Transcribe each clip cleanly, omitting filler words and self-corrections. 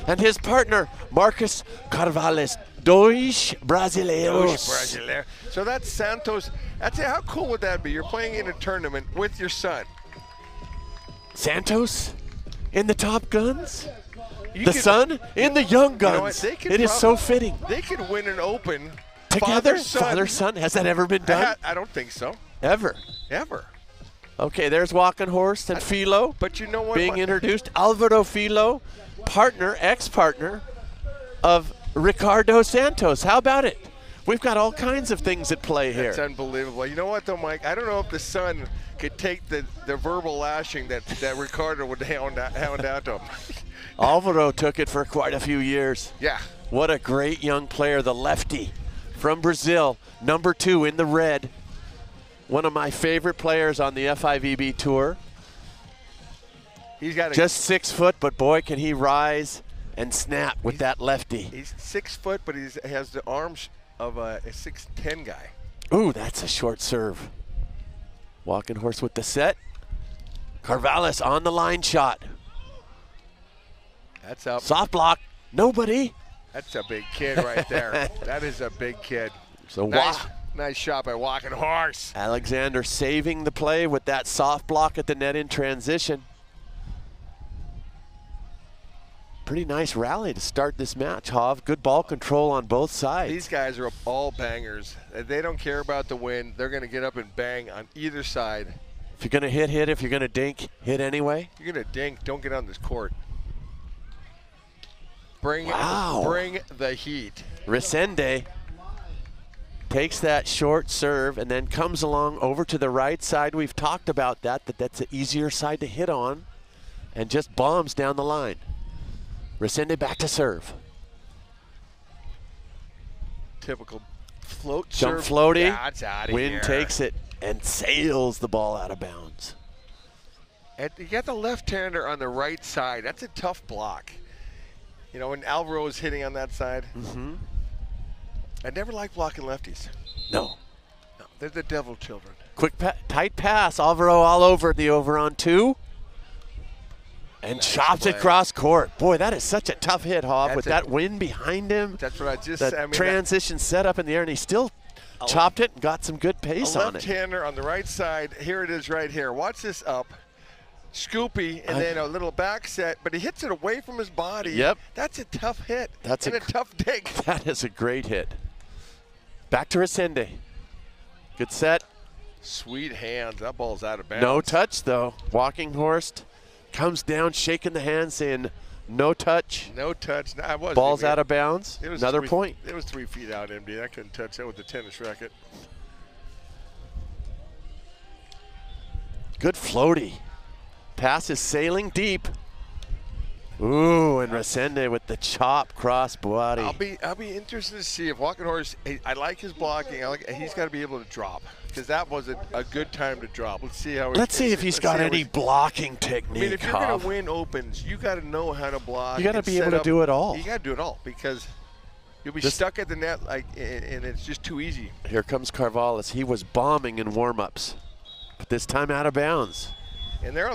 And his partner, Marcus Carvalhaes, dois brasileiros. So that's Santos. How cool would that be? You're playing in a tournament with your Santos in the Top Guns. The son in the Young Guns. It is so fitting. They could win an Open together, father-son. Has that ever been done? I don't think so. Ever. Okay, there's Walkenhorst and Filho. But you know what? Being introduced. Alvaro Filho, partner, ex-partner of Ricardo Santos. How about it? We've got all kinds of things at play here. It's unbelievable. You know what, though, Mike? I don't know if the son could take the verbal lashing that Ricardo would hound out to him. Alvaro took it for quite a few years. Yeah. What a great young player, the lefty from Brazil, #2 in the red. One of my favorite players on the FIVB Tour. He's got just 6 foot, but boy, can he rise and snap with that lefty. He's 6 foot, but he has the arms of a 6'10" guy. Ooh, that's a short serve. Walkenhorst with the set. Carvalhaes on the line shot. That's up. Soft block. Nobody. That's a big kid right there. That is a big kid. So nice shot by Walkenhorst. Alexander saving the play with that soft block at the net in transition. Pretty nice rally to start this match, Hav. Good ball control on both sides. These guys are all bangers. They don't care about the win. They're going to get up and bang on either side. If you're going to hit. If you're going to dink, hit anyway. If you're going to dink, don't get on this court. Bring the heat. Resende takes that short serve and then comes along over to the right side. We've talked about that's the easier side to hit on, and just bombs down the line. Resende back to serve. Typical float jump serve. Floaty. Yeah, it's out of Wynn here. takes it and sails the ball out of bounds. And you got the left-hander on the right side. That's a tough block. You know, when Alvaro is hitting on that side. Mm-hmm. I never liked blocking lefties. No. They're the devil children. Quick, tight pass. Alvaro all over the over on 2. And nice chops play. It cross court. Boy, that is such a tough hit, Hoff, with that wind behind him. That's what I just said. The transition set up in the air, and he still chopped it and got some good pace on it. Left-hander on the right side. Here it is right here. Watch this up. Scoopy, and then a little back set, but he hits it away from his body. Yep. That's a tough hit. That's a tough dig. That is a great hit. Back to Resende. Good set. Sweet hands. That ball's out of bounds. No touch, though. Walkenhorst comes down, shaking the hand, saying no touch. No touch. No, ball's out of bounds. Another point. It was 3 feet out, MD. I couldn't touch that with the tennis racket. Good floaty. Pass is sailing deep. Ooh, and Resende with the chop cross body. I'll be interested to see if Walkenhorst. I like his blocking. He's got to be able to drop, because that was a good time to drop. Let's see how. Let's see if he's got any blocking technique. I mean, if you're going to win opens, you got to know how to block. You got to be able to do it all. You got to do it all, because you'll be stuck at the net and it's just too easy. Here comes Carvalhaes. He was bombing in warm-ups, but this time out of bounds. And they're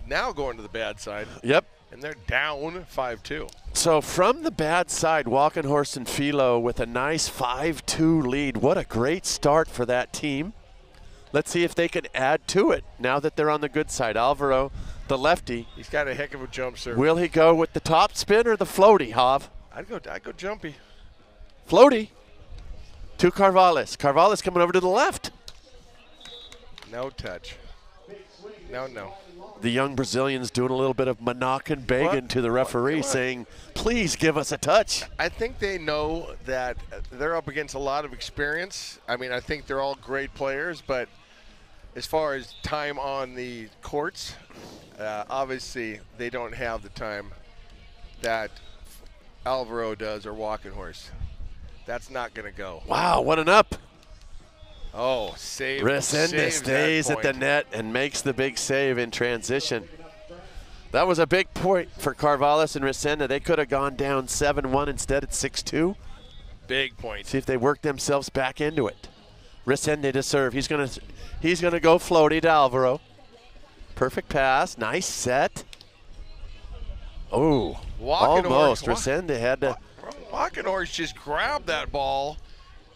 now going to the bad side. Yep. And they're down 5-2. So from the bad side, Walkenhorst and Filho with a nice 5-2 lead. What a great start for that team. Let's see if they can add to it now that they're on the good side. Alvaro, the lefty. He's got a heck of a jump serve. Will he go with the top spin or the floaty, Hav? I'd go jumpy. Floaty to Carvalhaes. Carvalhaes coming over to the left. No touch. No. The young Brazilians doing a little bit of Monacan begging to the referee, saying, please give us a touch. I think they know that they're up against a lot of experience. I mean, I think they're all great players, but as far as time on the courts, obviously they don't have the time that Alvaro does or Walkenhorst. That's not going to go. Wow, what an up. Oh, save. Resende stays at the net and makes the big save in transition. That was a big point for Carvalhaes and Resende. They could have gone down 7-1 instead at 6-2. Big point. See if they work themselves back into it. Resende to serve. He's gonna go floaty to Alvaro. Perfect pass. Nice set. Oh, almost. Resende had to. Walkenhorst just grabbed that ball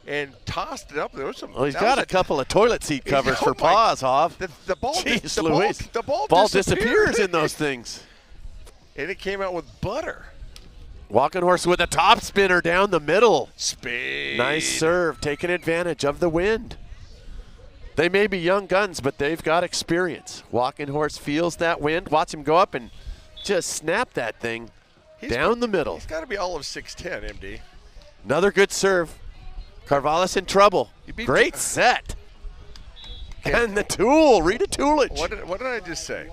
and tossed it up. There was some. Well, he's got a couple of toilet seat covers for paws, Hov. The ball, Jeez the Louise. ball disappears in those things. And it came out with butter. Walkenhorst with a top spinner down the middle. Speed. Nice serve, taking advantage of the wind. They may be young guns, but they've got experience. Walkenhorst feels that wind. Watch him go up and just snap that thing down the middle. He's got to be all of 6'10", MD. Another good serve. Carvalhaes in trouble. Great set. And the tool, Rita Toolage. What did I just say?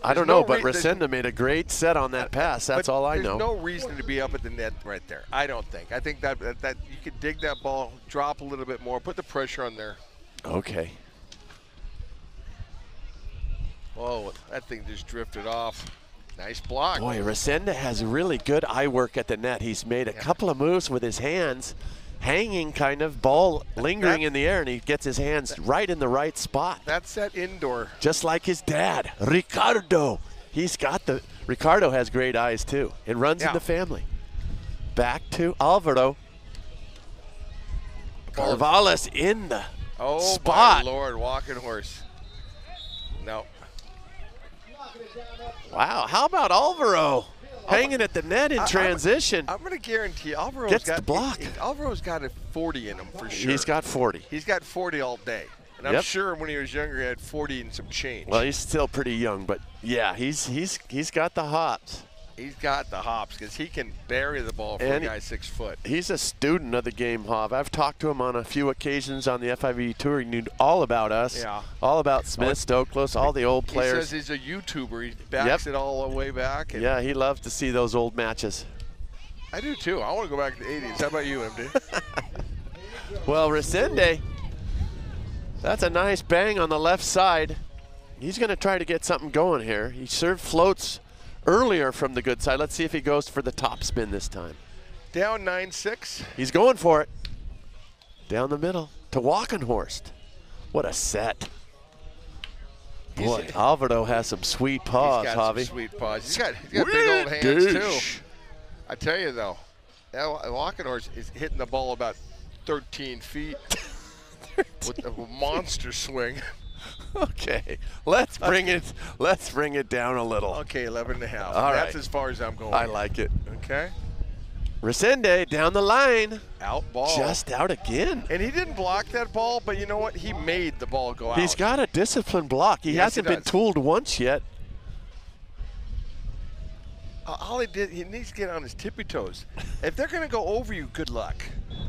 I don't know, but Resende made a great set on that pass. That's all I know. There's no reason to be up at the net right there. I don't think. I think that you could dig that ball, drop a little bit more, put the pressure on there. Okay. Oh, that thing just drifted off. Nice block. Boy, Resende has really good eye work at the net. He's made a couple of moves with his hands, hanging kind of, ball lingering in the air, and he gets his hands right in the right spot. That's that indoor. Just like his dad, Ricardo. Ricardo has great eyes too. It runs in the family. Back to Alvaro. Carvalhaes in the spot. Oh, my Lord, Walkenhorst. No. Wow, how about Alvaro? Hanging at the net in transition. I'm going to guarantee Alvaro's gets the block. Alvaro's got a 40 in him for sure. He's got 40. He's got 40 all day. And I'm sure when he was younger, he had 40 and some change. Well, he's still pretty young, but yeah, he's got the hops. He's got the hops because he can bury the ball for a guy 6 foot. He's a student of the game, Hov. I've talked to him on a few occasions on the FIV tour. He knew all about us, all about Smith, Stoklos, all the old players. He says he's a YouTuber. He backs it all the way back. Yeah, he loves to see those old matches. I do too. I want to go back to the 80s. How about you, MD? Well, Resende, that's a nice bang on the left side. He's going to try to get something going here. He served floats earlier from the good side. Let's see if he goes for the top spin this time. Down 9-6. He's going for it. Down the middle to Walkenhorst. What a set. Boy, Alvaro has some sweet paws, Javi. Javi. Some sweet paws. He's got big old hands, too. I tell you, though, Walkenhorst is hitting the ball about 13 feet with a monster swing. Okay, let's bring it down a little. Okay, 11.5. All right. That's as far as I'm going. I like it. Okay. Resende down the line. Out ball. Just out again. And he didn't block that ball, but you know what? He made the ball go out. He's got a disciplined block. He hasn't been tooled once yet. All he needs to get on his tippy toes. If they're going to go over you, good luck.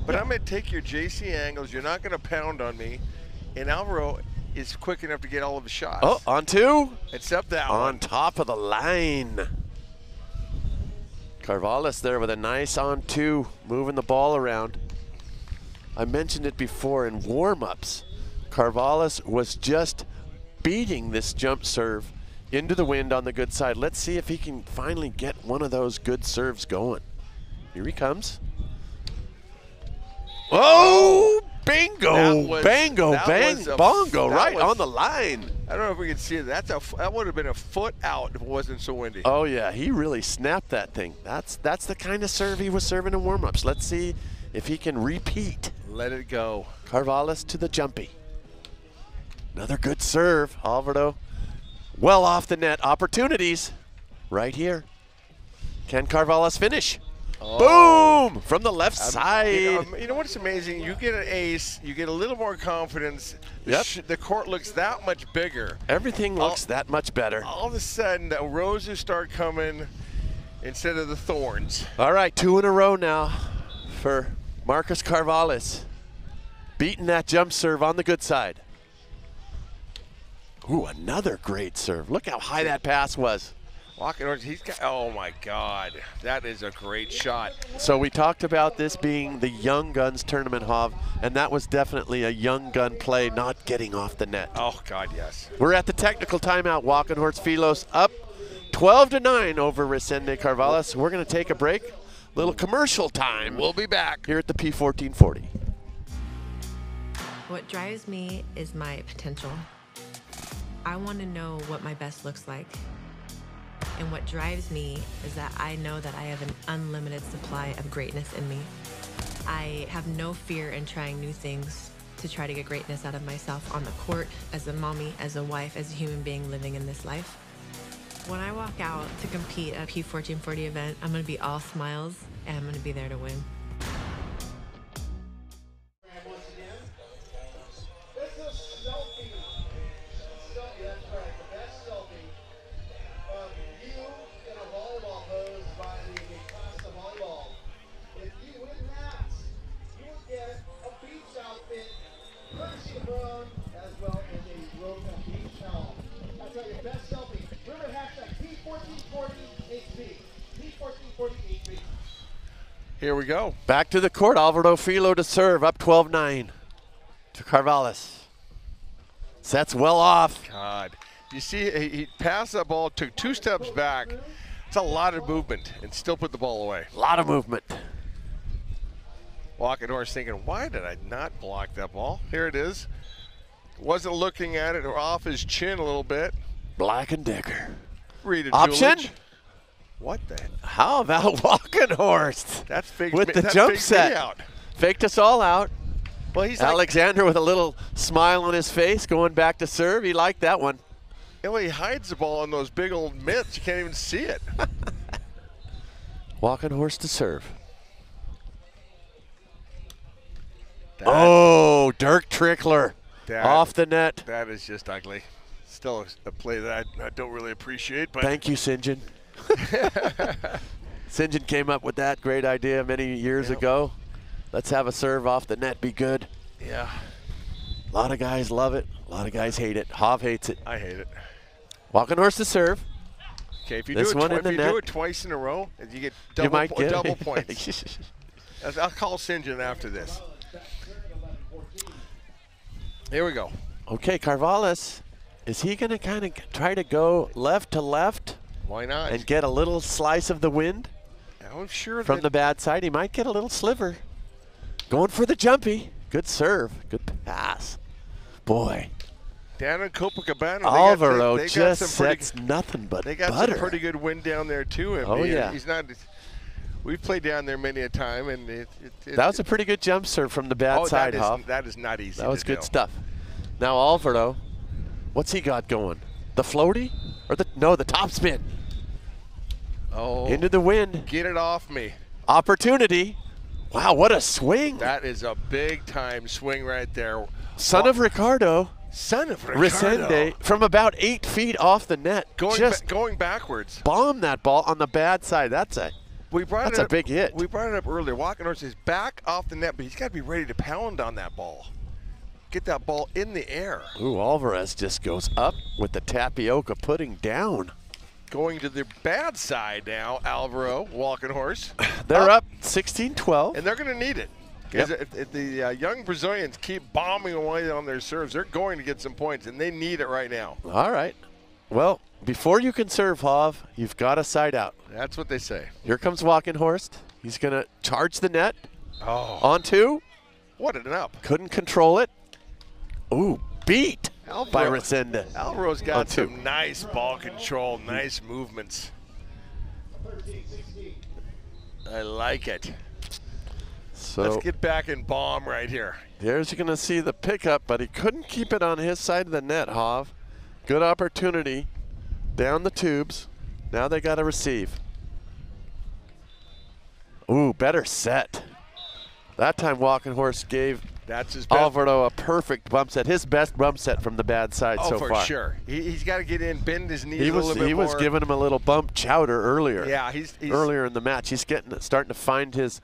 But I'm going to take your JC angles. You're not going to pound on me. And Alvaro is quick enough to get all of his shots. Oh, on two. Except that one. On top of the line. Carvalhaes there with a nice on two, moving the ball around. I mentioned it before in warm-ups. Carvalhaes was just beating this jump serve into the wind on the good side. Let's see if he can finally get one of those good serves going. Here he comes. Oh, bingo, bango, bang, bongo, right on the line. I don't know if we can see it. That would have been a foot out if it wasn't so windy. Oh yeah, he really snapped that thing. That's the kind of serve he was serving in warm-ups. Let's see if he can repeat. Let it go. Carvalhaes to the jumpy. Another good serve, Alvaro. Well off the net, opportunities right here. Can Carvalhaes finish? Oh. Boom! From the left side. You know what's amazing? You get an ace, you get a little more confidence. Yep. The court looks that much bigger. Everything looks that much better. All of a sudden, the roses start coming instead of the thorns. All right, 2 in a row now for Marcus Carvalhaes. Beating that jump serve on the good side. Ooh, another great serve. Look how high that pass was. Walkenhorst, he's got, oh my God, that is a great shot. So we talked about this being the Young Guns tournament, Hov, and that was definitely a young gun play, not getting off the net. Oh God, yes. We're at the technical timeout. Walkenhorst Filho up 12-9 over Resende Carvalhaes. We're going to take a break. Little commercial time. We'll be back here at the p1440. What drives me is my potential. I want to know what my best looks like. And what drives me is that I know that I have an unlimited supply of greatness in me. I have no fear in trying new things to try to get greatness out of myself on the court, as a mommy, as a wife, as a human being living in this life. When I walk out to compete at a p1440 event, I'm going to be all smiles, and I'm going to be there to win. Here we go. Back to the court. Alvaro Filho to serve, up 12-9 to Carvalhaes. Sets well off. God. You see, he passed that ball, took 2 steps back. It's a lot of movement, and still put the ball away. A lot of movement. Walkenhorst thinking, why did I not block that ball? Here it is. Wasn't looking at it, or off his chin a little bit. Black and Decker. Read it, Option? Julich. What the? How about Walkenhorst? That's fake. With the jump set. Out. Faked us all out. Well, he's Alexander with a little smile on his face going back to serve. He liked that one. Well, he hides the ball in those big old mitts. You can't even see it. Walkenhorst to serve. Oh, Dirk Trickler off the net. That is just ugly. Still a play that I don't really appreciate. But thank you, St. John. St. John came up with that great idea many years ago. Let's have a serve off the net, be good. Yeah. A lot of guys love it. A lot of guys hate it. Hav hates it. I hate it. Walkenhorst to serve. Okay, if you, do it twice in a row, you get double points. I'll call St. John after this. Here we go. Okay, Carvalhaes. Is he going to kind of try to go left to left? Why not? And get a little slice of the wind? I'm sure from the bad side. He might get a little sliver. Going for the jumpy. Good serve. Good pass. Boy. Down in Copacabana, Alvaro just sets nothing but They got butter. some pretty good wind down there, too. Oh, yeah. He's not. We've played down there many a time. And that was a pretty good jump serve from the bad side, Hoff. That is not easy. That was good stuff. Now Alvaro, what's he got going? The floaty? Or the topspin? Oh. Into the wind. Get it off me. Opportunity. Wow, what a swing. That is a big-time swing right there. Son of Ricardo. Resende from about 8 feet off the net. Going backwards. Bombed that ball on the bad side. That's a big hit. We brought it up earlier. Walkenhorst is back off the net, but he's got to be ready to pound on that ball. Get that ball in the air. Ooh, Alvarez just goes up with the tapioca pudding down. Going to the bad side now, Alvaro Walkenhorst. They're up 16-12. And they're going to need it. Because if the young Brazilians keep bombing away on their serves, they're going to get some points, and they need it right now. All right. Well, before you can serve, Hav, you've got a side out. That's what they say. Here comes Walkenhorst. He's going to charge the net. Oh. On 2. What an up. Couldn't control it. Ooh, beat by Alvaro. Resende. Alvaro's got some nice ball control, nice movements. I like it. So let's get back and bomb right here. There's you're going to see the pickup, but he couldn't keep it on his side of the net, Hav. Good opportunity down the tubes. Now they got to receive. Ooh, better set. That time Walkenhorst gave Alvaro a perfect bump set. His best bump set from the bad side so far. Oh, for sure. He's got to get in, bend his knees a little bit more. He was giving him a little bump chowder earlier. Yeah, he's earlier in the match. He's starting to find his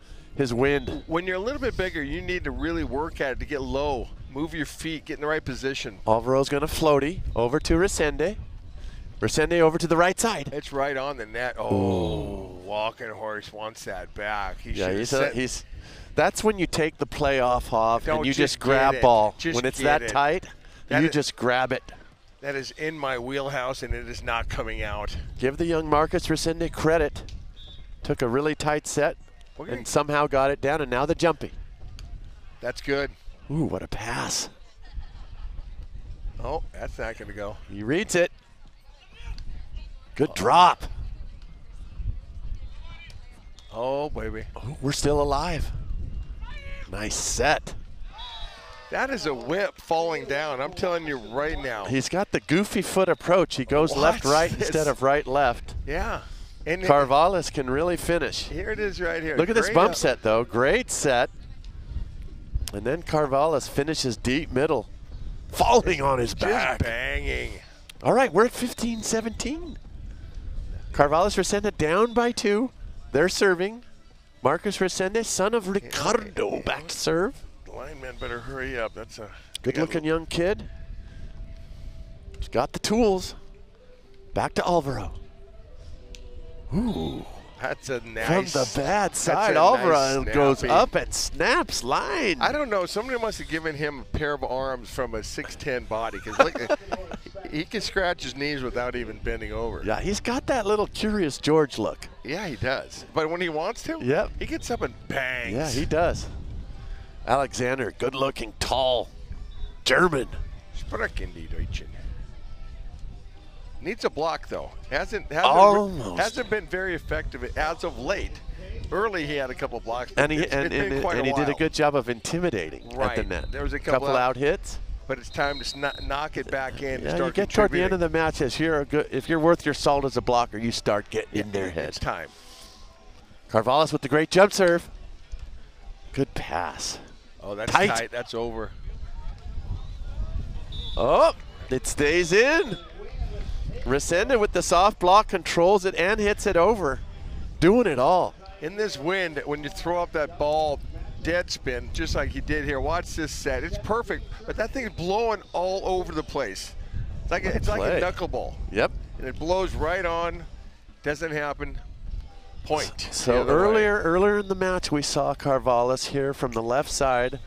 wind. When you're a little bit bigger, you need to really work at it to get low. Move your feet, get in the right position. Alvaro's going to floaty over to Resende. Resende over to the right side. It's right on the net. Oh, Walkenhorst wants that back. That's when you take the play off, Hav, and you just grab ball. When it's that tight, you just grab it. That is in my wheelhouse, and it is not coming out. Give the young Marcus Resende credit. Took a really tight set and somehow got it down, and now the jumpy. That's good. Ooh, what a pass. Oh, that's not going to go. He reads it. Good drop. Oh, baby. Oh, we're still alive. Nice set. That is a whip falling down. I'm telling you right now. He's got the goofy foot approach. He goes left-right instead of right-left. Yeah. And Carvalhaes can really finish. Here it is right here. Look at this bump set, though. Great set. And then Carvalhaes finishes deep middle, falling on his back. Just banging. All right, we're at 15-17. Carvalhaes Resende down by 2. They're serving. Marcus Resende, son of Ricardo, back to serve. The lineman better hurry up. That's a good-looking young kid. He's got the tools. Back to Alvaro. Ooh. That's a nice. From the bad side, Alvaro goes up and snaps line. I don't know. Somebody must have given him a pair of arms from a 6'10" body, because he can scratch his knees without even bending over. Yeah, he's got that little Curious George look. Yeah, he does. But when he wants to, he gets up and bangs. Yeah, he does. Alexander, good-looking, tall, German. Sprechende Deutschen. Needs a block, though. Hasn't been very effective as of late. Early, he had a couple blocks. And he did a good job of intimidating at the net. There was a couple out hits. But it's time to knock it back in. Yeah, and start you get toward the end of the match. If you're worth your salt as a blocker, you start getting in their head. It's time. Carvalhaes with the great jump serve. Good pass. Oh, that's tight. That's over. Oh, it stays in. Resende with the soft block controls it and hits it over. Doing it all. In this wind, when you throw up that ball dead spin, just like he did here, watch this set. It's perfect, but that thing is blowing all over the place. It's like a knuckleball. Yep. And it blows right on. Doesn't happen. Point. So earlier in the match, we saw Carvalhaes here from the left side.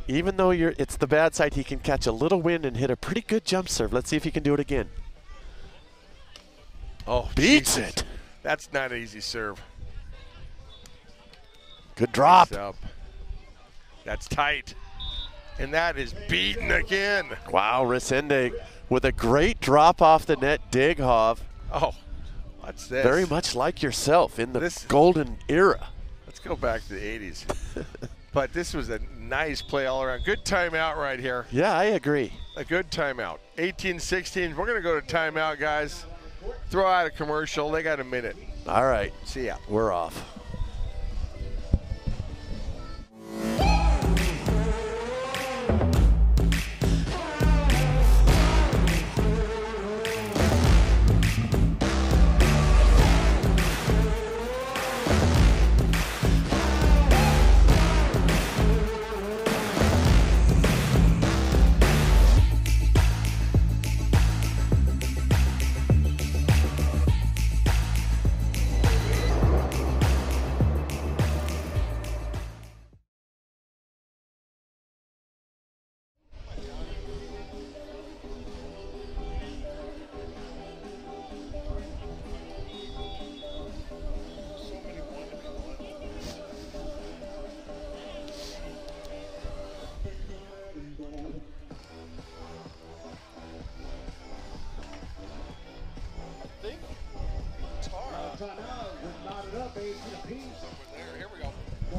Even though it's the bad side, he can catch a little wind and hit a pretty good jump serve. Let's see if he can do it again. Oh, beats Jesus. it. That's not an easy serve. Good drop. That's tight. And that is beaten again. Wow, Resende with a great drop off the net, dig Hov. Oh, what's this? Very much like yourself in the golden era. Let's go back to the 80s. But this was a nice play all around. Good timeout right here. Yeah, I agree. A good timeout. 18-16. We're going to go to timeout, guys. Throw out a commercial. They got a minute. All right. See ya. We're off.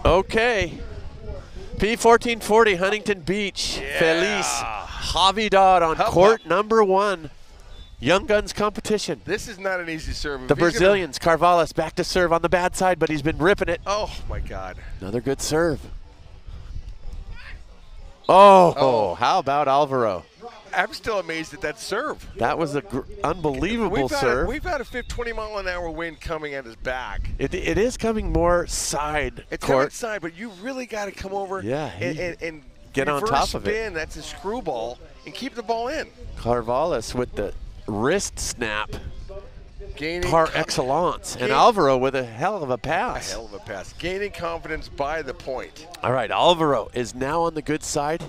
Okay. P1440 Huntington Beach. Yeah. Feliz Javidad on court number 1. Young Guns competition. This is not an easy serve. The Brazilians, Carvalhaes back to serve on the bad side, but he's been ripping it. Oh, my God. Another good serve. Oh, how about Alvaro? I'm still amazed at that serve. That was an unbelievable serve. We've got a 20-mile-an-hour wind coming at his back. It is coming more side It's court. coming side, but you really got to come over and get on top of spin. it. That's a screwball, and keep the ball in. Carvalhaes with the wrist snap. Gaining par excellence. And Alvaro with a hell of a pass. A hell of a pass. Gaining confidence by the point. All right, Alvaro is now on the good side.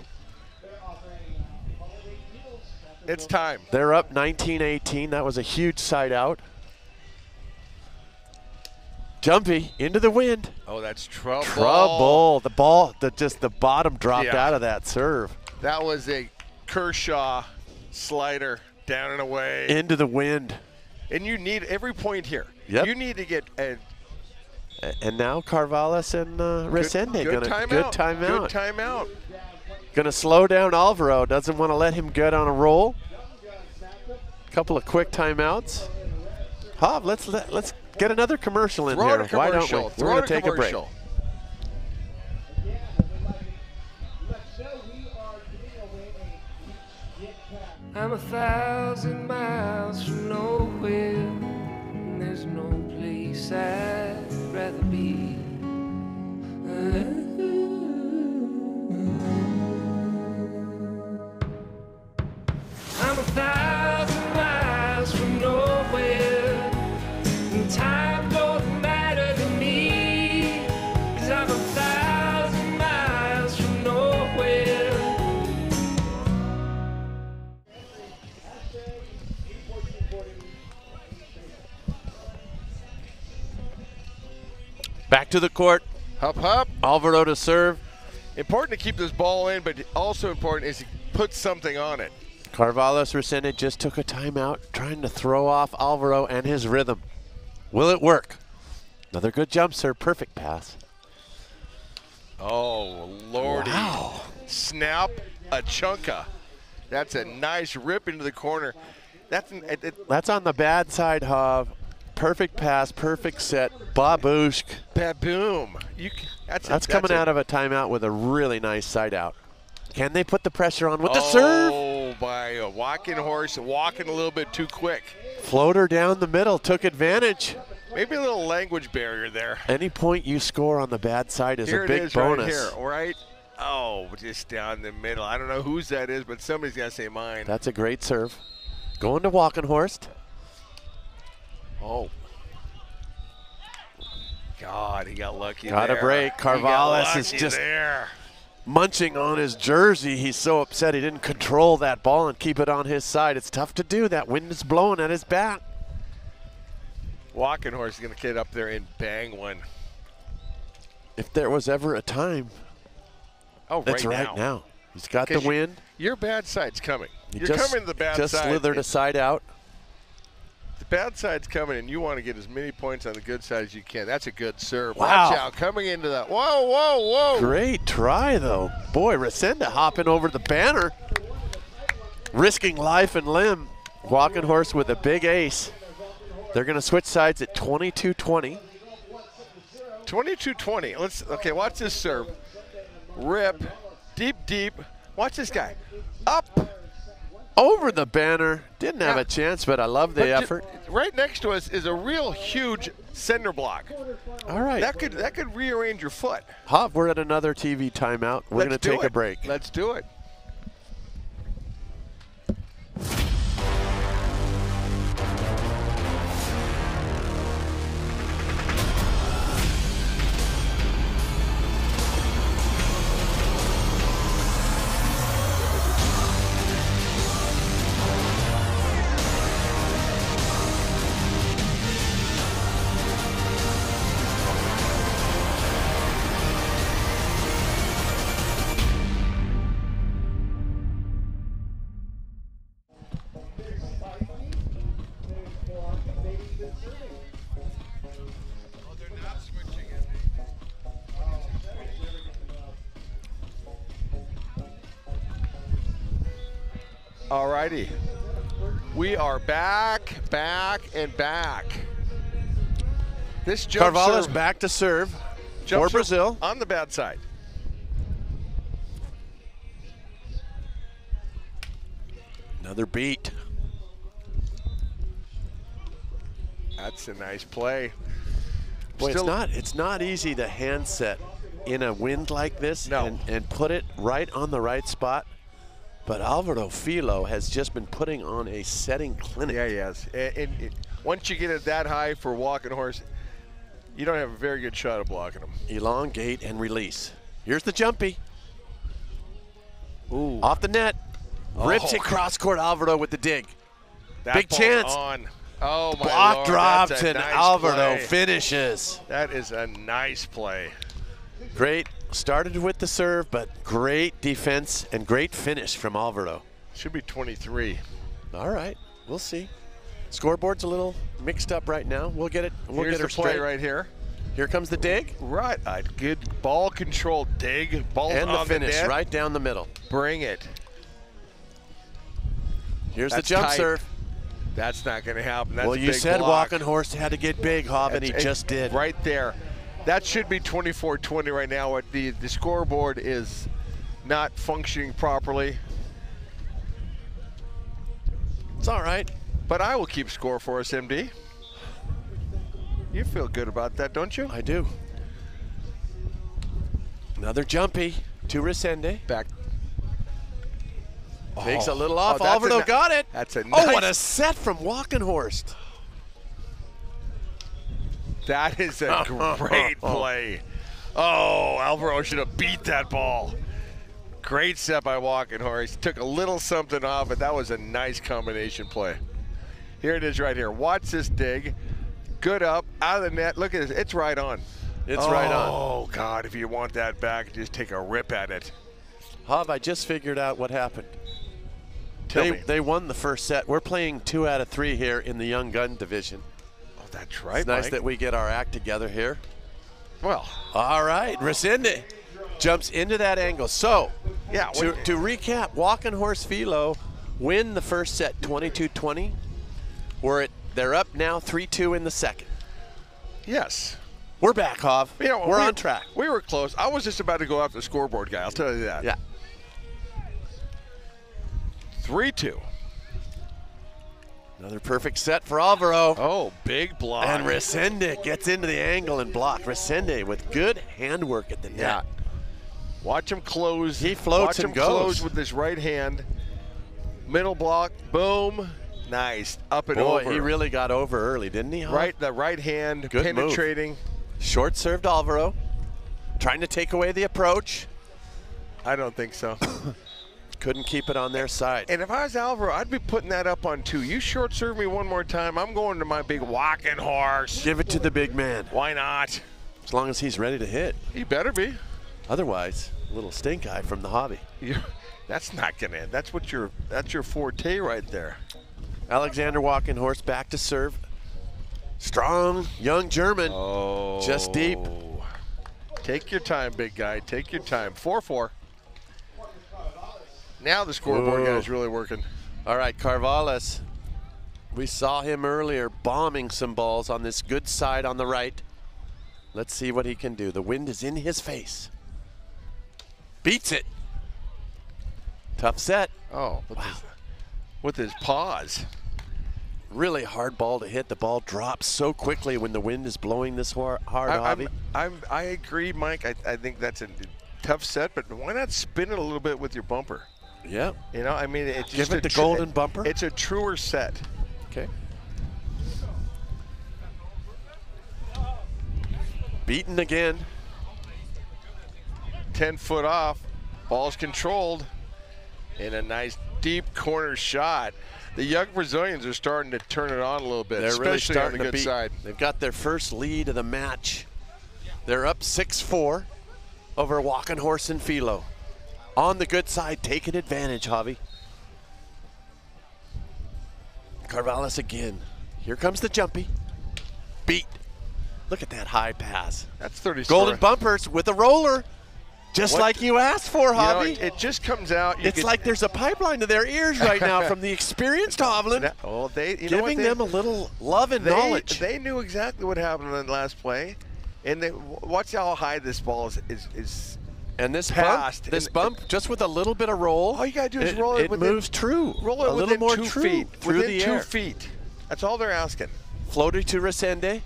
It's time. They're up 19-18. That was a huge side out. Jumpy into the wind. Oh, that's trouble. Trouble. The ball, just the bottom dropped out of that serve. That was a Kershaw slider down and away. Into the wind. And you need every point here. Yep. You need to get And now Carvalhaes and Resende good good timeout. timeout. Good timeout. Gonna slow down Alvaro. Doesn't want to let him get on a roll. Couple of quick timeouts. Hav, let's get another commercial in here. Why don't we? We're gonna take a break. I'm 1,000 miles from nowhere, and there's no place I'd rather be. I'm 1,000 miles from nowhere, and time don't matter to me, 'cause I'm 1,000 miles from nowhere. Back to the court. Hop, hop. Alvaro to serve. Important to keep this ball in, but also important is to put something on it. Carvalhaes Resende just took a timeout, trying to throw off Alvaro and his rhythm. Will it work? Another good jump serve, perfect pass. Oh, Lordy. Wow. Snap a chunka. That's a nice rip into the corner. That's on the bad side, Hav. Perfect pass, perfect set. Babushk. Baboom. That's coming out of a timeout with a really nice side out. Can they put the pressure on with the serve? Oh, by a Walkenhorst, walking a little bit too quick. Floater down the middle, took advantage. Maybe a little language barrier there. Any point you score on the bad side is Here a big it is bonus. Right here, right? Oh, just down the middle. I don't know whose that is, but somebody's got to say mine. That's a great serve. Going to Walkenhorst. Oh. God, he got lucky Got there. a break. Carvalhaes is just munching on his jersey. He's so upset he didn't control that ball and keep it on his side. It's tough to do. That wind is blowing at his back. Walkenhorst is going to get up there and bang one. If there was ever a time, it's right now. He's got the wind. Your bad side's coming. You're just, coming to the bad side. Just slithered a side out. The bad side's coming, and you want to get as many points on the good side as you can. That's a good serve. Wow. Watch out, coming into that. Whoa, whoa, whoa. Great try, though. Boy, Resende hopping over the banner, risking life and limb. Walkenhorst with a big ace. They're going to switch sides at 22-20. 22-20. Okay, watch this serve. Rip, deep, deep. Watch this guy. Up. Over the banner. Didn't have a chance, but I love the effort. Right next to us is a real huge center block. All right. That could rearrange your foot. Hav, we're at another TV timeout. We're going to take a break. Let's do it. All righty. We are back, and back. This jump Carvalhaes serve, back to serve jump for Brazil. On the bad side. Another beat. That's a nice play. Boy, it's not easy to hand set in a wind like this and put it right on the right spot. But Alvaro Filho has just been putting on a setting clinic. Yeah, he has. And once you get it that high for Walkenhorst, you don't have a very good shot of blocking him. Elongate and release. Here's the jumpy. Ooh. Off the net. Rips it cross court. Alvaro with the dig. Big chance. On. Oh, my Block Lord. drops That's a and nice Alvaro play. finishes. That is a nice play. Great. Started with the serve, but great defense and great finish from Alvaro. Should be 23. All right, we'll see. Scoreboard's a little mixed up right now. We'll get it. We'll Here's get her the play straight. right here. Here comes the dig. Right, a good ball control dig. Ball And the on finish net. right down the middle. Bring it. Here's That's the jump tight. serve. That's not going to happen. That's Well, a you big said block. Walkenhorst had to get big, Hob, and he just did. Right there. That should be 24-20 right now. The scoreboard is not functioning properly. It's all right. But I will keep score for us, MD. You feel good about that, don't you? I do. Another jumpy to Resende. Back. Takes a little off. that's Alvaro got it. That's a Oh, what nice- a set from Walkenhorst. That is a great play. Oh, Alvaro should have beat that ball. Great set by Walkenhorst. Took a little something off, but that was a nice combination play. Here it is right here. Watch this dig. Good up, out of the net. Look at this. It's right on. It's right on. Oh, God, if you want that back, just take a rip at it. Hob, I just figured out what happened. Tell me. They won the first set. We're playing 2 out of 3 here in the young gun division. Oh, that's right, It's nice Mike. that we get our act together here. Well, All right, Resende jumps into that angle. So, yeah. to recap, Walkenhorst Filho win the first set 22-20. They're up now 3-2 in the second. Yes. We're back, Hob. You know, We're on track. We were close. I was just about to go after the scoreboard guy. I'll tell you that. Yeah. 3-2. Another perfect set for Alvaro. Oh, big block. And Resende gets into the angle and block. Resende with good handwork at the net. Yeah. Watch him close. He floats Watch and him goes. close with his right hand. Middle block. Boom. Nice. Up and Boy, over. he really got over early, didn't he, Hob? Right, the right hand Good move. penetrating. Short served Alvaro. Trying to take away the approach. I don't think so. Couldn't keep it on their side. And if I was Alvaro, I'd be putting that up on 2. You short serve me one more time. I'm going to my big Walkenhorst. Give it to the big man. Why not? As long as he's ready to hit. He better be. Otherwise, a little stink eye from the hobby. That's not gonna end. That's your forte right there. Alexander Walkenhorst back to serve. Strong, young German. Oh. Just deep. Take your time, big guy. Take your time. 4-4. Now the scoreboard Whoa. guy's really working. All right, Carvalhaes. We saw him earlier bombing some balls on this good side on the right. Let's see what he can do. The wind is in his face. Beats it. Tough set. Oh, with his paws. Really hard ball to hit. The ball drops so quickly when the wind is blowing this hard, Hobby. I agree, Mike. I think that's a tough set, but why not spin it a little bit with your bumper? Yeah. You know, I mean, it's Give just it the golden bumper. It's a truer set. Okay. Beaten again. 10 foot off. Ball's controlled. And a nice deep corner shot. The young Brazilians are starting to turn it on a little bit, They're especially really starting on the to good beat. side. They've got their first lead of the match. They're up 6-4 over Walkenhorst and Filho. On the good side, taking advantage, Javi. Carvalhaes again. Here comes the jumpy. Beat. Look at that high pass. That's 30 Golden bumpers with a roller. Just What? like you asked for, You know, Javi. it just comes out. It's like there's a pipeline to their ears right now from the experienced Hovland. Oh, you know what, Giving them a little love and knowledge. They knew exactly what happened in the last play. And watch how high this ball is And this passed. bump, just with a little bit of roll. All you gotta do is roll it It within- moves true. roll it a little within more 2 true feet. through within the 2 air. feet. That's all they're asking. Floater to Resende.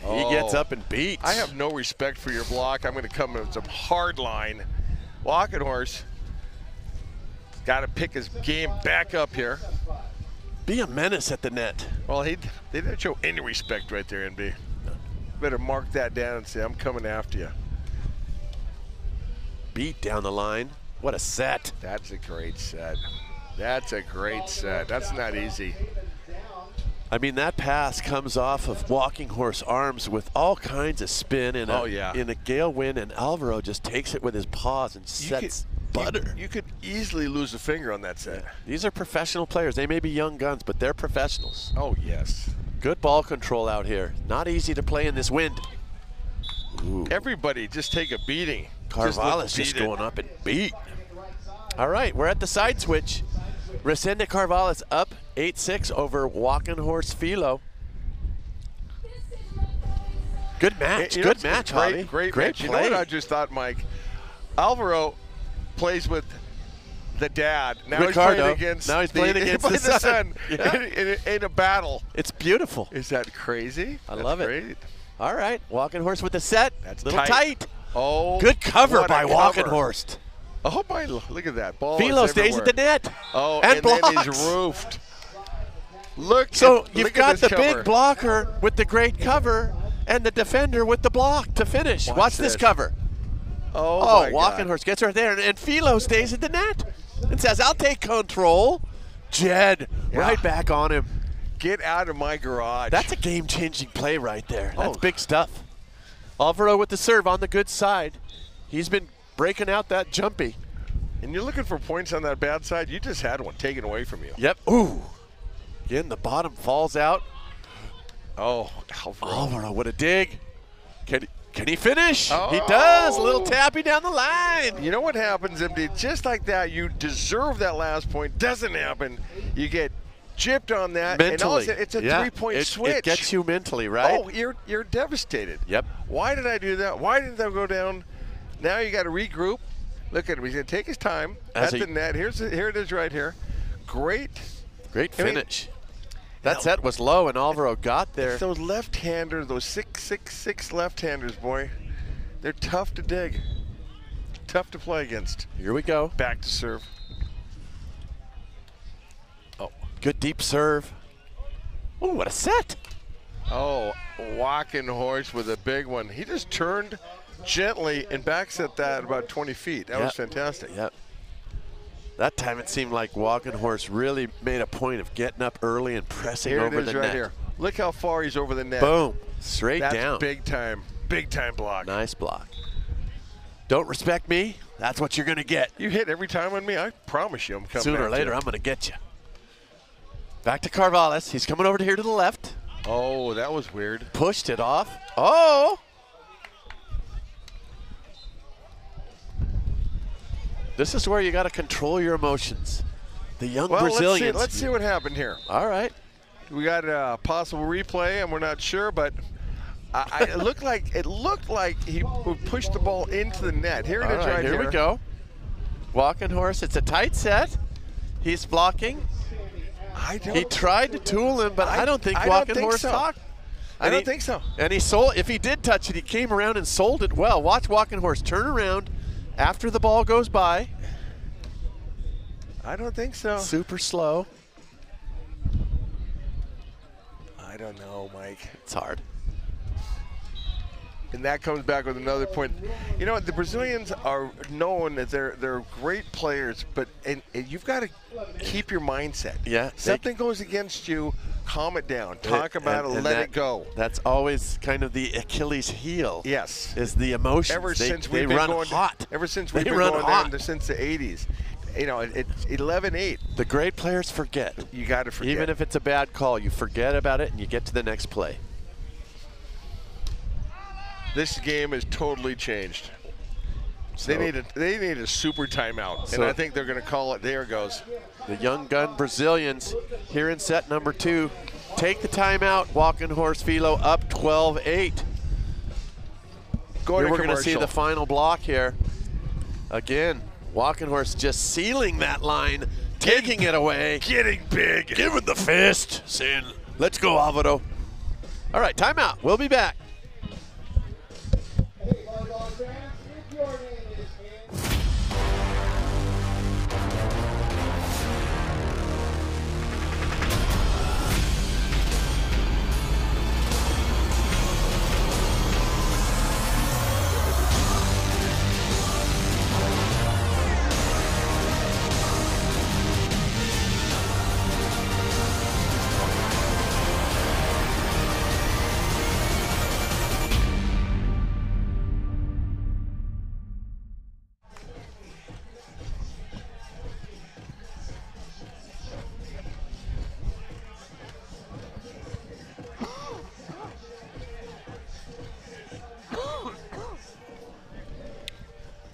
He gets up and beats. I have no respect for your block. I'm going to come in with some hard line. Walkenhorst got to pick his game back up here. Be a menace at the net. Well, they didn't show any respect right there, NB. Better mark that down and say, I'm coming after you. Beat down the line. What a set. That's a great set. That's a great set. That's not easy. I mean, that pass comes off of Walkenhorst's arms with all kinds of spin in a gale wind, and Alvaro just takes it with his paws and sets butter. You could easily lose a finger on that set. These are professional players. They may be young guns, but they're professionals. Oh, yes. Good ball control out here. Not easy to play in this wind. Ooh. Everybody just take a beating. Carvalhaes just going up and beat. All right, we're at the side switch. Resende Carvalhaes up 8-6 over Walkenhorst Filho. Good match. Good match, Javi. Great match. Match. You know what I just thought, Mike? Alvaro plays with the dad. Now Ricardo. He's playing against the son Yeah. in a battle. It's beautiful. Is that crazy? I love it. Great. All right, Walkenhorst with the set. That's little tight. Oh, good cover by cover. Walkenhorst. Oh my! Look at that ball. Filho stays at the net. Oh, and then blocks. he's roofed. Look. So you've got the cover. big blocker with the great cover, and the defender with the block to finish. Watch this cover. Oh, Walkenhorst gets right there, and Filho stays at the net and says, "I'll take control." Jed right back on him. Get out of my garage. That's a game-changing play right there. That's big stuff. Alvaro with the serve on the good side. He's been breaking out that jumpy. And you're looking for points on that bad side. You just had one taken away from you. Yep. Ooh. Again, the bottom falls out. Oh, Alvaro, what a dig. Can he finish? Oh. He does. A little tappy down the line. You know what happens, MD? Just like that, you deserve that last point. Doesn't happen. You get gypped on that. Mentally. And all of a sudden, it's a 3-point switch. It gets you mentally, right? Oh, you're devastated. Yep. Why did I do that? Why didn't I go down? Now you got to regroup. Look at him. He's going to take his time at the net. Here it is right here. Great finish. That set was low, and Alvaro got there. Those left-handers, those 6'6" left-handers, boy, they're tough to dig. Tough to play against. Here we go. Back to serve. Oh, good deep serve. Oh, what a set. Oh, Walkenhorst with a big one. He just turned gently and back set that about 20 feet. That was fantastic. Yep. That time it seemed like Walkenhorst really made a point of getting up early and pressing over the net. Here. Look how far he's over the net. Boom. Straight down. Big time block. Nice block. Don't respect me, that's what you're going to get. You hit every time on me, I promise you I'm coming. Sooner or later, I'm going to get you. Back to Carvalhaes. He's coming over here to the left. Oh, that was weird. Pushed it off. Oh! This is where you got to control your emotions. The young Brazilians. Let's see what happened here. All right. We got a possible replay, and we're not sure, but it looked like he pushed the ball into the net. Here it is right here. Here we go. Walkenhorst, it's a tight set. He's blocking. He tried to tool him, but I don't think Walkenhorst talked. I don't think so. And he sold. If he did touch it, he came around and sold it well. Watch Walkenhorst turn around after the ball goes by. I don't think so. Super slow. I don't know, Mike. It's hard. And that comes back with another point. You know, the Brazilians are known that they're great players, but and you've got to keep your mindset. Yeah. Something goes against you, calm it down. Talk about it, let it go. That's always kind of the Achilles heel. Yes. Is the emotions. Ever since we've been going hot. Ever since we've been going there since the 80s. You know, it's 11-8. The great players forget. You got to forget. Even if it's a bad call, you forget about it and you get to the next play. This game has totally changed. So they need a super timeout, and I think they're going to call it. There it goes. The young gun Brazilians here in set number 2 take the timeout. Walkenhorst Filho up 12-8. We're going to see the final block here. Again, Walkenhorst just sealing that line, taking it away. Getting big. Giving the fist, saying, let's go, Alvaro. All right, timeout. We'll be back.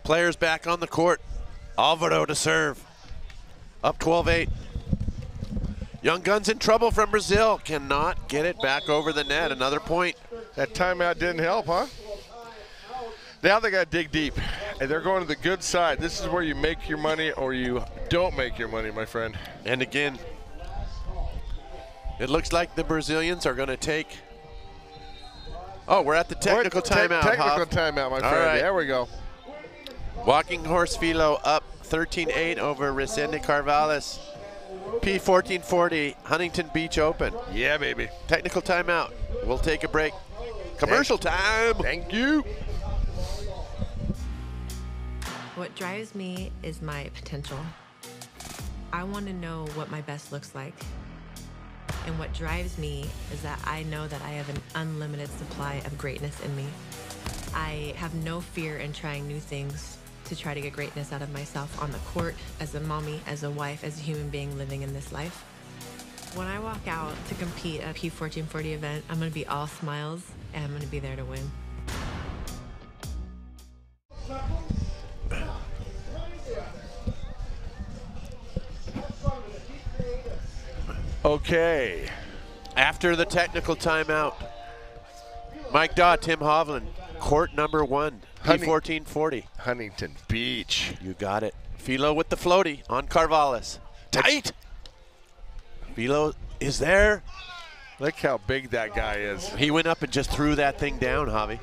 players back on the court. Alvaro to serve. Up 12-8. Young Guns in trouble from Brazil. Cannot get it back over the net. Another point. That timeout didn't help, huh? Now they got to dig deep, and they're going to the good side. This is where you make your money or you don't make your money, my friend. And again, it looks like the Brazilians are going to take. Oh, we're at the technical timeout. Technical timeout, my friend. All right. There we go. Walkenhorst Filho up 13-8 over Resende Carvalhaes. p1440 Huntington Beach Open. Yeah, baby. Technical timeout. We'll take a break. Commercial time. Thank you. What drives me is my potential. I want to know what my best looks like. And what drives me is that I know that I have an unlimited supply of greatness in me. I have no fear in trying new things to try to get greatness out of myself on the court, as a mommy, as a wife, as a human being living in this life. When I walk out to compete at a p1440 event, I'm going to be all smiles, and I'm going to be there to win. Okay. After the technical timeout, Mike Daw, Tim Hovland, court number 1, p1440. Huntington Beach. You got it. Filho with the floaty on Carvalhaes. Tight. Filho is there. Look how big that guy is. He went up and just threw that thing down, Javi.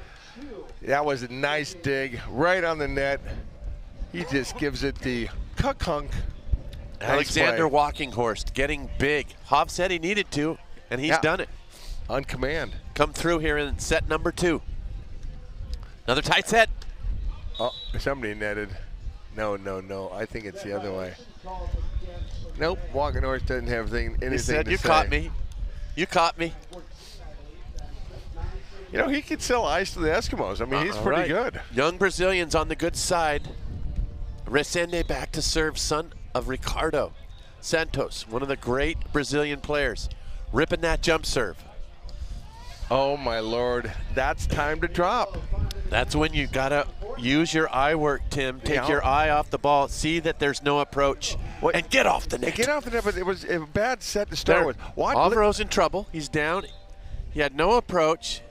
That was a nice dig right on the net. He just gives it the cuck-hunk. Alexander play. Walkenhorst getting big. Hov said he needed to, and he's done it. On command. Come through here in set number 2. Another tight set. Oh, somebody netted. No. I think it's the other way. Nope, Walkenhorst doesn't have anything He said, to you say. caught me. You caught me. You know, he could sell ice to the Eskimos. I mean, he's pretty good. Young Brazilians on the good side. Resende back to serve, son of Ricardo Santos, one of the great Brazilian players, ripping that jump serve. Oh my Lord, that's time to drop. That's when you gotta use your eye work, Tim. Take your eye off the ball, see that there's no approach, and get off the net. Get off the net, but it was a bad set to start with. Alvaro's in trouble. He's down. He had no approach.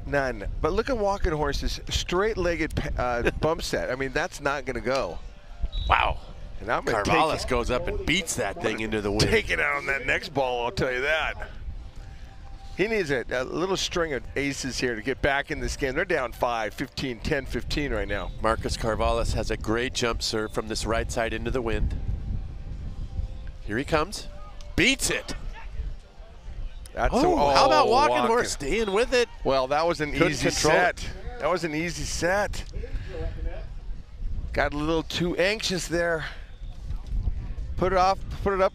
None. But look at Walkenhorst's straight-legged bump set. I mean, that's not going to go. Wow. And I'm going to Carvalhaes goes up and beats that thing into the wind. Take it out on that next ball, I'll tell you that. He needs a little string of aces here to get back in this game. They're down 5, 15, 10, 15 right now. Marcus Carvalhaes has a great jump serve from this right side into the wind. Here he comes. Beats it. That's how about Walkenhorst staying with it? Well, that was an easy set. That was an easy set. Got a little too anxious there. Put it up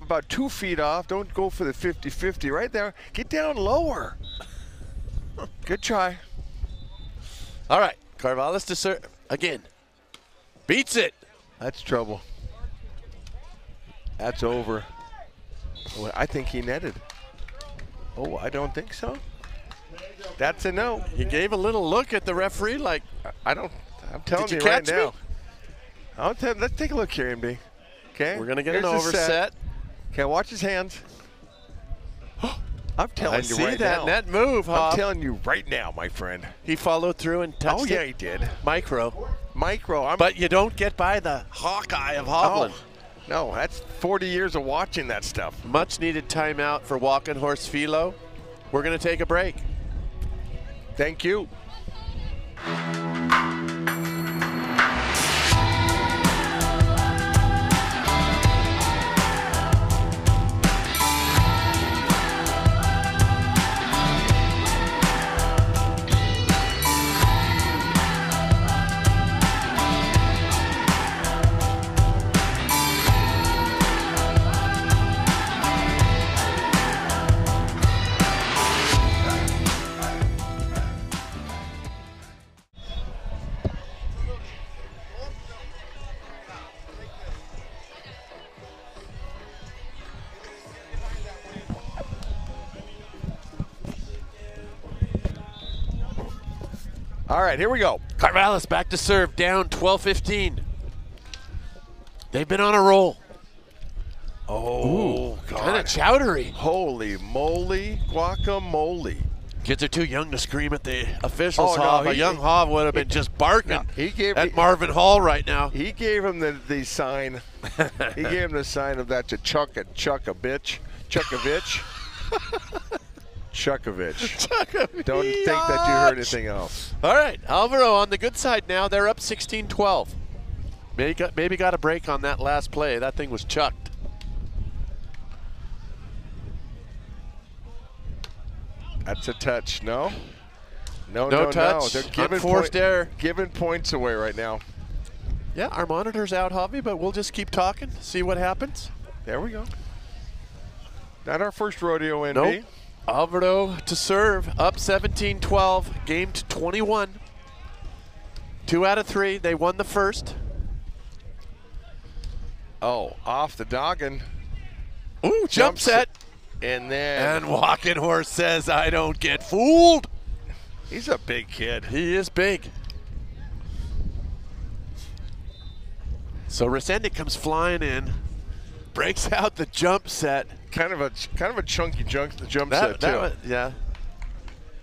about 2 feet off. Don't go for the 50-50 right there. Get down lower. Good try. All right, Carvalhaes to serve again. Beats it. That's trouble. That's over. Well, I think he netted. Oh, I don't think so. That's a no. He gave a little look at the referee like, I'm telling you right now. Let's take a look here, MD. Okay. We're going to get an overset. Okay, watch his hands. I'm telling you right now. I see that net move, Hov. I'm telling you right now, my friend. He followed through and touched it. Oh, yeah, he did. Micro. But you don't get by the hawk eye of Hovland. No, that's 40 years of watching that stuff. Much needed timeout for Walkenhorst Filho. We're going to take a break. Thank you. All right, here we go. Carvalhaes back to serve, down 12-15. They've been on a roll. Oh, God. Kind of chowdery. Holy moly, guacamole. Kids are too young to scream at the officials. Oh, no, Hov. A young Hov would have been just barking at Marvin Hall right now. He gave him the sign. He gave him the sign of that to chuck a bitch. Chuckovich. Chuckovich. Don't think that you heard anything else. All right, Alvaro on the good side now. They're up 16-12. Maybe got a break on that last play. That thing was chucked. That's a touch. No touch. They're giving Unforced error. Giving points away right now. Yeah, our monitor's out, Javi, but we'll just keep talking, see what happens. There we go. Not our first rodeo, NB. Nope. Alvaro to serve, up 17-12, game to 21. 2 out of 3. They won the first. Oh, off the noggin. Ooh, jump set. And then. And Walkenhorst says, I don't get fooled. He's a big kid. He is big. So Resende comes flying in, breaks out the jump set. Kind of a chunky jump set too. Yeah.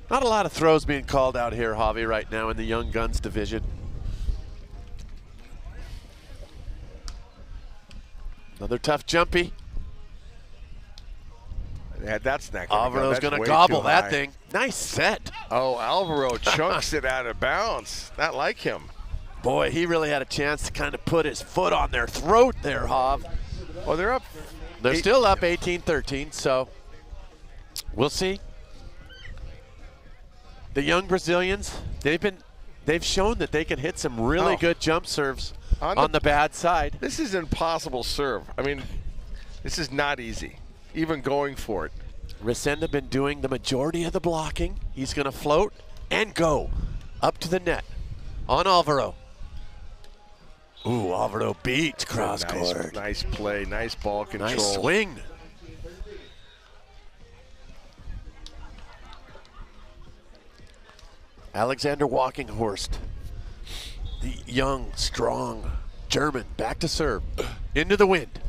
Not a lot of throws being called out here, Javi, right now in the Young Guns division. Another tough jumpy. Yeah, that's not Alvaro's going to gobble that thing. Nice set. Oh, Alvaro chunks it out of bounds. Not like him. Boy, he really had a chance to kind of put his foot on their throat there, Hav. Well, they're up. They're still up 18-13, so we'll see. The young Brazilians, they've shown that they can hit some really good jump serves on the bad side. This is an impossible serve. I mean, this is not easy, even going for it. Resende been doing the majority of the blocking. He's going to float and go up to the net on Alvaro. Ooh, Alvaro beats cross court. Nice play, nice ball control. Nice swing. Alexander Walkenhorst, the young, strong German, back to serve. Into the wind.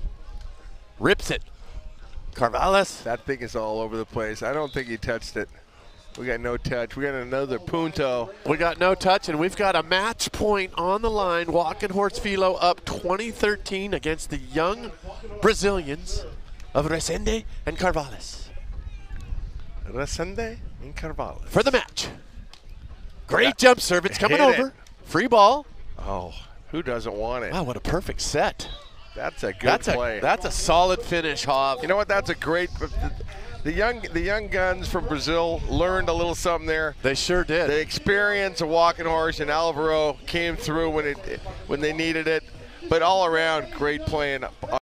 Rips it. Carvalhaes. That thing is all over the place. I don't think he touched it. We got no touch. We got another punto. We got no touch, and we've got a match point on the line. Walkenhorst Filho up 20-13 against the young Brazilians of Resende and Carvalhaes. Resende and Carvalhaes. For the match. Great jump serve. It's coming over. Free ball. Oh, who doesn't want it? Wow, what a perfect set. That's a good play. That's a solid finish, Hav. You know what? That's a great. The young guns from Brazil learned a little something there. They sure did. The experience of Walkenhorst and Alvaro came through when they needed it. But all around, great playing.